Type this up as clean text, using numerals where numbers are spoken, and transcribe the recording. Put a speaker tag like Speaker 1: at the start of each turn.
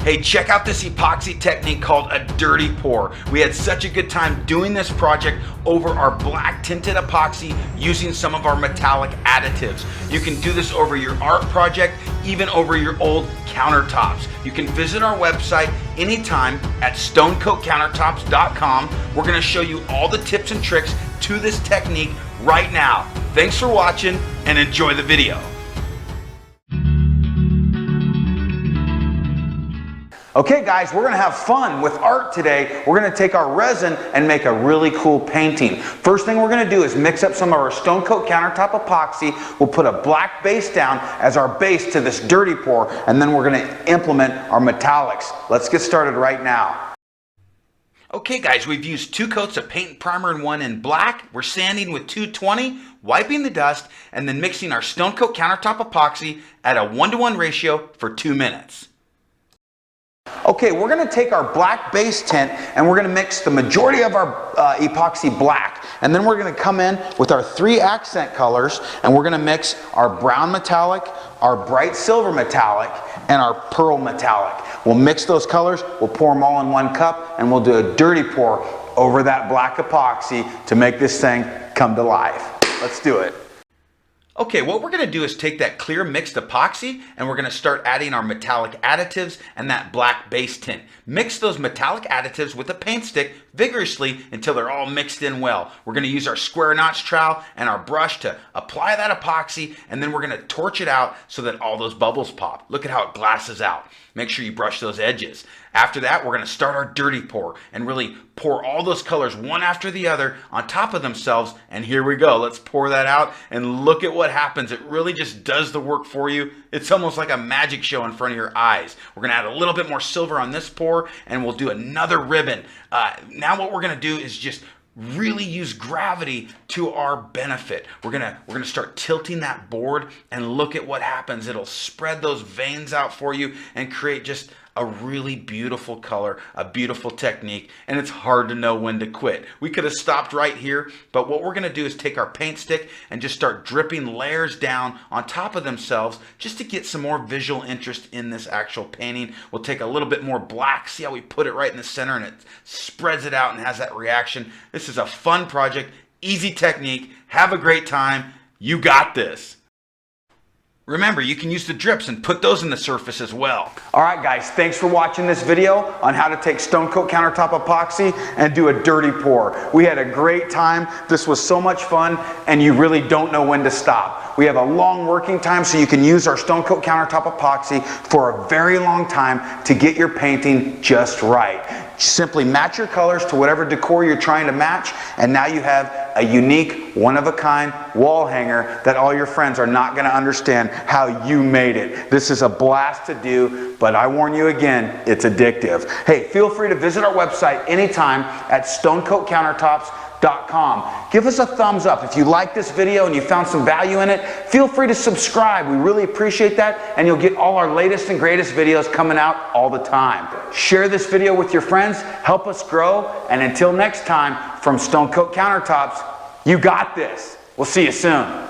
Speaker 1: Hey, check out this epoxy technique called a dirty pour. We had such a good time doing this project over our black tinted epoxy using some of our metallic additives. You can do this over your art project, even over your old countertops. You can visit our website anytime at stonecoatcountertops.com. We're gonna show you all the tips and tricks to this technique right now. Thanks for watching and enjoy the video. Okay guys, we're gonna have fun with art today. We're gonna take our resin and make a really cool painting. First thing we're gonna do is mix up some of our Stone Coat countertop epoxy. We'll put a black base down as our base to this dirty pour, and then we're gonna implement our metallics. Let's get started right now. Okay guys, we've used 2 coats of paint and primer and 1 in black. We're sanding with 220, wiping the dust, and then mixing our Stone Coat countertop epoxy at a 1:1 ratio for 2 minutes. Okay, we're going to take our black base tint and we're going to mix the majority of our epoxy black, and then we're going to come in with our 3 accent colors and we're going to mix our brown metallic, our bright silver metallic, and our pearl metallic. We'll mix those colors, we'll pour them all in 1 cup, and we'll do a dirty pour over that black epoxy to make this thing come to life. Let's do it. Okay, what we're going to do is take that clear mixed epoxy and we're going to start adding our metallic additives and that black base tint. Mix those metallic additives with a paint stick vigorously until they're all mixed in well. We're going to use our square notch trowel and our brush to apply that epoxy, and then we're going to torch it out so that all those bubbles pop. Look at how it glasses out. Make sure you brush those edges. After that, we're going to start our dirty pour and really pour all those colors one after the other on top of themselves, and here we go. Let's pour that out and look at what happens. It really just does the work for you. It's almost like a magic show in front of your eyes. We're going to add a little bit more silver on this pour and we'll do another ribbon. Now what we're going to do is just really use gravity to our benefit. We're gonna start tilting that board and look at what happens. It'll spread those veins out for you and create just a really beautiful color, a beautiful technique, and it's hard to know when to quit. We could have stopped right here, but what we're gonna do is take our paint stick and just start dripping layers down on top of themselves just to get some more visual interest in this actual painting. We'll take a little bit more black, see how we put it right in the center and it spreads it out and has that reaction. This is a fun project, easy technique. Have a great time. You got this. Remember, you can use the drips and put those in the surface as well. Alright guys, thanks for watching this video on how to take Stone Coat countertop epoxy and do a dirty pour. We had a great time. This was so much fun, and you really don't know when to stop. We have a long working time, so you can use our Stone Coat countertop epoxy for a very long time to get your painting just right. Simply match your colors to whatever decor you're trying to match, and now you have a unique, one-of-a-kind wall hanger that all your friends are not going to understand how you made it. This is a blast to do, but I warn you again, it's addictive. Hey, feel free to visit our website anytime at stonecoatcountertops.com. Give us a thumbs up. If you like this video and you found some value in it, feel free to subscribe. We really appreciate that, and you'll get all our latest and greatest videos coming out all the time. Share this video with your friends, help us grow, and until next time, from Stone Coat Countertops, you got this. We'll see you soon.